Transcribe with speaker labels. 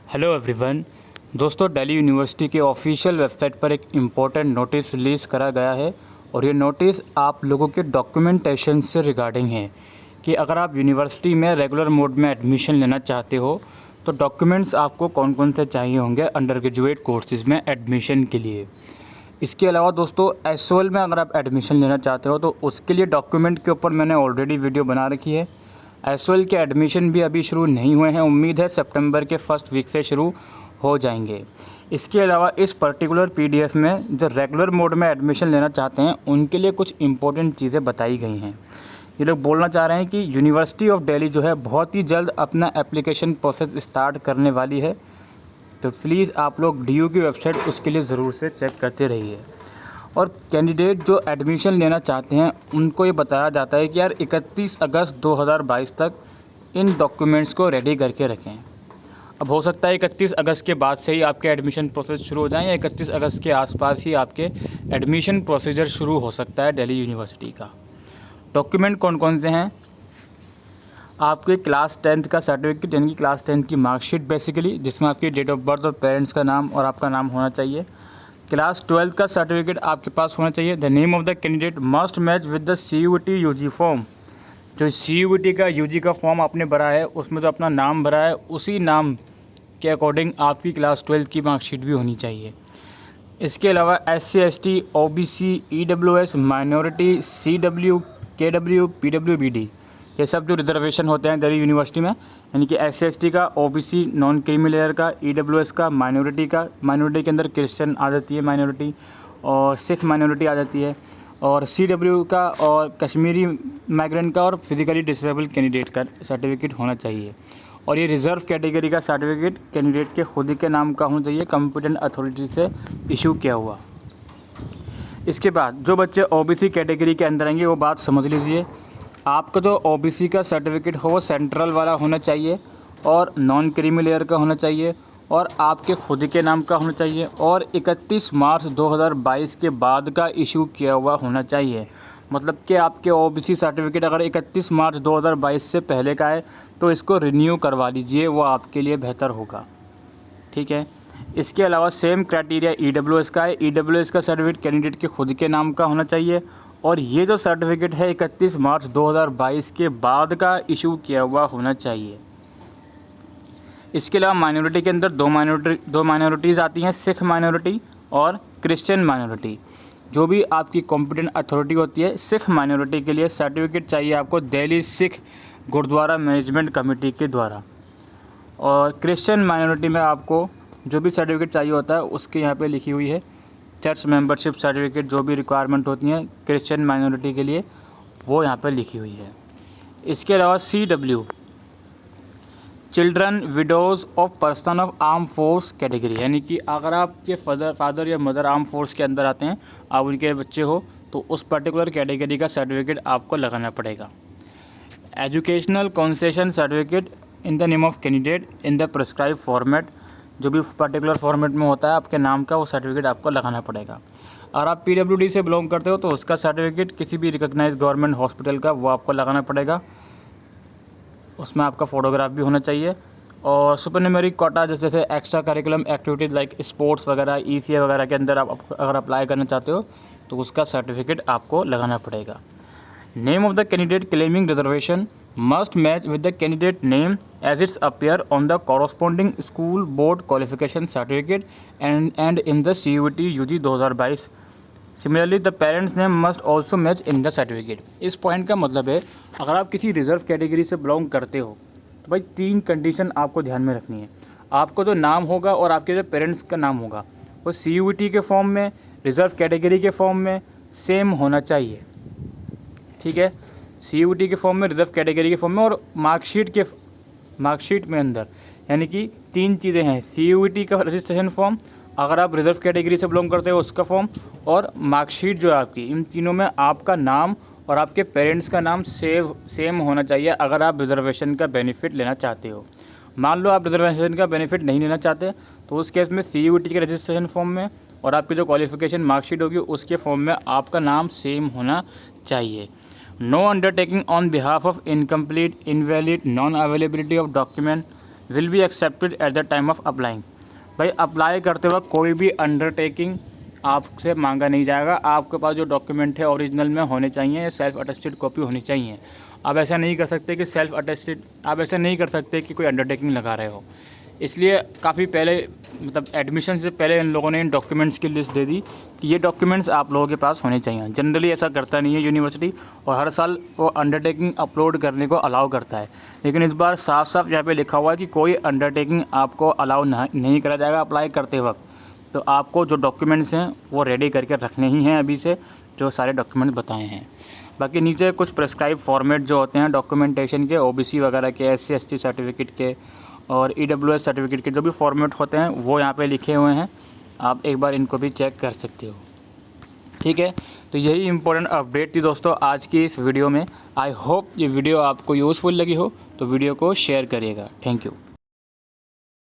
Speaker 1: Hello everyone. दोस्तों, Delhi university के official website पर एक इम्पोर्टेंट नोटिस रिलीज़ करा गया है और ये नोटिस आप लोगों के डॉक्यूमेंटेशन से रिगार्डिंग है कि अगर आप यूनिवर्सिटी में रेगुलर मोड में एडमिशन लेना चाहते हो तो डॉक्यूमेंट्स आपको कौन कौन से चाहिए होंगे अंडर ग्रेजुएट कोर्सेज़ में एडमिशन के लिए। इसके अलावा दोस्तों, एसओएल में अगर आप एडमिशन लेना चाहते हो तो उसके लिए डॉक्यूमेंट के ऊपर मैंने ऑलरेडी वीडियो बना रखी है। एसओएल के एडमिशन भी अभी शुरू नहीं हुए हैं, उम्मीद है सितंबर के फर्स्ट वीक से शुरू हो जाएंगे। इसके अलावा इस पर्टिकुलर पीडीएफ में जो रेगुलर मोड में एडमिशन लेना चाहते हैं उनके लिए कुछ इंपॉर्टेंट चीज़ें बताई गई हैं। ये लोग बोलना चाह रहे हैं कि यूनिवर्सिटी ऑफ दिल्ली जो है बहुत ही जल्द अपना एप्लीकेशन प्रोसेस स्टार्ट करने वाली है, तो प्लीज़ आप लोग डीयू की वेबसाइट उसके लिए ज़रूर से चेक करते रहिए। और कैंडिडेट जो एडमिशन लेना चाहते हैं उनको ये बताया जाता है कि यार 31 अगस्त 2022 तक इन डॉक्यूमेंट्स को रेडी करके रखें। अब हो सकता है 31 अगस्त के बाद से ही आपके एडमिशन प्रोसेस शुरू हो जाएं या 31 अगस्त के आसपास ही आपके एडमिशन प्रोसीजर शुरू हो सकता है दिल्ली यूनिवर्सिटी का। डॉक्यूमेंट कौन कौन से हैं? आपके क्लास 10th का सर्टिफिकेट यानी कि क्लास 10th की मार्कशीट बेसिकली, जिसमें आपकी डेट ऑफ बर्थ और पेरेंट्स का नाम और आपका नाम होना चाहिए। क्लास 12th का सर्टिफिकेट आपके पास होना चाहिए। The name of the candidate must match with the CUET UG form. जो CUET का यूजी का फॉर्म आपने भरा है उसमें जो अपना नाम भरा है उसी नाम के अकॉर्डिंग आपकी क्लास 12th की मार्कशीट भी होनी चाहिए। इसके अलावा SC ST OBC EWS minority CW KW PWBD ये सब जो रिजर्वेशन होते हैं दिल्ली यूनिवर्सिटी में, यानी कि SC ST का, OBC नॉन क्रीमी लेयर का, EWS का, माइनॉरिटी के अंदर क्रिश्चियन आ जाती है माइनॉरिटी और सिख माइनॉरिटी आ जाती है, और CW का और कश्मीरी माइग्रेंट का और फिजिकली डिसेबल कैंडिडेट का सर्टिफिकेट होना चाहिए। और ये रिज़र्व कैटेगरी का सर्टिफिकेट कैंडिडेट के खुद के नाम का होना चाहिए, कॉम्पिटेंट अथॉरिटी से इशू किया हुआ। इसके बाद जो बच्चे OBC कैटेगरी के अंदर आएंगे वो बात समझ लीजिए, आपका जो OBC का सर्टिफिकेट हो वो सेंट्रल वाला होना चाहिए और नॉन क्रीमी लेयर का होना चाहिए और आपके खुद के नाम का होना चाहिए और 31 मार्च 2022 के बाद का इशू किया हुआ होना चाहिए। मतलब कि आपके OBC सर्टिफिकेट अगर 31 मार्च 2022 से पहले का है तो इसको रिन्यू करवा लीजिए, वो आपके लिए बेहतर होगा। ठीक है। इसके अलावा सेम क्राइटेरिया EWS का है। EWS का सर्टिफिकेट कैंडिडेट के खुद के नाम का होना चाहिए और ये जो सर्टिफिकेट है 31 मार्च 2022 के बाद का इशू किया हुआ होना चाहिए। इसके अलावा माइनॉरिटी के अंदर दो माइनॉरिटीज़ आती हैं, सिख माइनॉरिटी और क्रिश्चियन माइनॉरिटी। जो भी आपकी कॉम्पिटेंट अथॉरिटी होती है, सिख माइनॉरिटी के लिए सर्टिफिकेट चाहिए आपको दिल्ली सिख गुरुद्वारा मैनेजमेंट कमेटी के द्वारा, और क्रिश्चियन माइनॉरिटी में आपको जो भी सर्टिफिकेट चाहिए होता है उसके यहाँ पे लिखी हुई है चर्च मेंबरशिप सर्टिफिकेट, जो भी रिक्वायरमेंट होती हैं क्रिश्चियन माइनॉरिटी के लिए वो यहाँ पे लिखी हुई है। इसके अलावा CW children widows of person of arm force category, यानी कि अगर आपके फादर या मदर आर्म फोर्स के अंदर आते हैं, आप उनके बच्चे हो, तो उस पर्टिकुलर कैटेगरी का सर्टिफिकेट आपको लगाना पड़ेगा। Educational concession certificate in the name of candidate in the prescribe format, जो भी पर्टिकुलर फॉर्मेट में होता है आपके नाम का, वो सर्टिफिकेट आपको लगाना पड़ेगा। और आप PWD से बिलोंग करते हो तो उसका सर्टिफिकेट किसी भी रिकॉग्नाइज गवर्नमेंट हॉस्पिटल का वो आपको लगाना पड़ेगा, उसमें आपका फ़ोटोग्राफ भी होना चाहिए। और सुपर न्यूमेरिक कोटा जैसे extra curriculum activities like sports वगैरह ECA वगैरह के अंदर आप अगर अप्लाई करना चाहते हो तो उसका सर्टिफिकेट आपको लगाना पड़ेगा। Name of the candidate claiming reservation must match with the candidate name as it's appear on the corresponding school board qualification certificate and in the CUET UG 2022. Similarly, the parents name must also match in the certificate. इस point का मतलब है, अगर आप किसी reserve category से belong करते हो तो भाई 3 कंडीशन आपको ध्यान में रखनी है। आपको जो नाम होगा और आपके जो पेरेंट्स का नाम होगा वो CUET के फॉर्म में, रिजर्व कैटेगरी के फॉर्म में सेम होना चाहिए। ठीक है। CUET के फॉर्म में, रिजर्व कैटेगरी के फॉर्म में और मार्कशीट में अंदर, यानी कि 3 चीज़ें हैं। CUET का रजिस्ट्रेशन फॉर्म, अगर आप रिजर्व कैटेगरी से बिलोंग करते हो उसका फॉर्म, और मार्कशीट जो है आपकी, इन तीनों में आपका नाम और आपके पेरेंट्स का नाम सेम होना चाहिए अगर आप रिजर्वेशन का बेनिफिट लेना चाहते हो। मान लो आप रिजर्वेशन का बेनिफिट नहीं लेना चाहते तो उस केस में CUET के रजिस्ट्रेशन फॉर्म में और आपकी जो क्वालिफिकेशन मार्कशीट होगी उसके फॉर्म में आपका नाम सेम होना चाहिए। No undertaking on behalf of incomplete, invalid, non-availability of document will be accepted at the time of applying. भाई अप्लाई करते वक्त कोई भी अंडरटेकिंग आपसे मांगा नहीं जाएगा। आपके पास जो डॉक्यूमेंट है ओरिजिनल में होने चाहिए, या सेल्फ अटेस्टेड कॉपी होनी चाहिए। आप ऐसा नहीं कर सकते कि सेल्फ अटेस्टेड, आप ऐसा नहीं कर सकते कि कोई अंडरटेकिंग लगा रहे हो। इसलिए काफ़ी पहले मतलब एडमिशन से पहले इन लोगों ने इन डॉक्यूमेंट्स की लिस्ट दे दी कि ये डॉक्यूमेंट्स आप लोगों के पास होने चाहिए। जनरली ऐसा करता नहीं है यूनिवर्सिटी, और हर साल वो अंडरटेकिंग अपलोड करने को अलाउ करता है। लेकिन इस बार साफ साफ यहाँ पे लिखा हुआ है कि कोई अंडरटेकिंग आपको अलाउ नहीं करा जाएगा अप्लाई करते वक्त। तो आपको जो डॉक्यूमेंट्स हैं वो रेडी करके रखने ही हैं अभी से, जो सारे डॉक्यूमेंट बताए हैं। बाकी नीचे कुछ प्रेस्क्राइब फॉर्मेट जो होते हैं डॉक्यूमेंटेशन के, OBC वगैरह के, SC ST सर्टिफिकेट के और EWS सर्टिफिकेट के जो भी फॉर्मेट होते हैं वो यहाँ पे लिखे हुए हैं। आप एक बार इनको भी चेक कर सकते हो। ठीक है, तो यही इंपॉर्टेंट अपडेट थी दोस्तों आज की इस वीडियो में। आई होप ये वीडियो आपको यूज़फुल लगी हो, तो वीडियो को शेयर करिएगा। Thank you.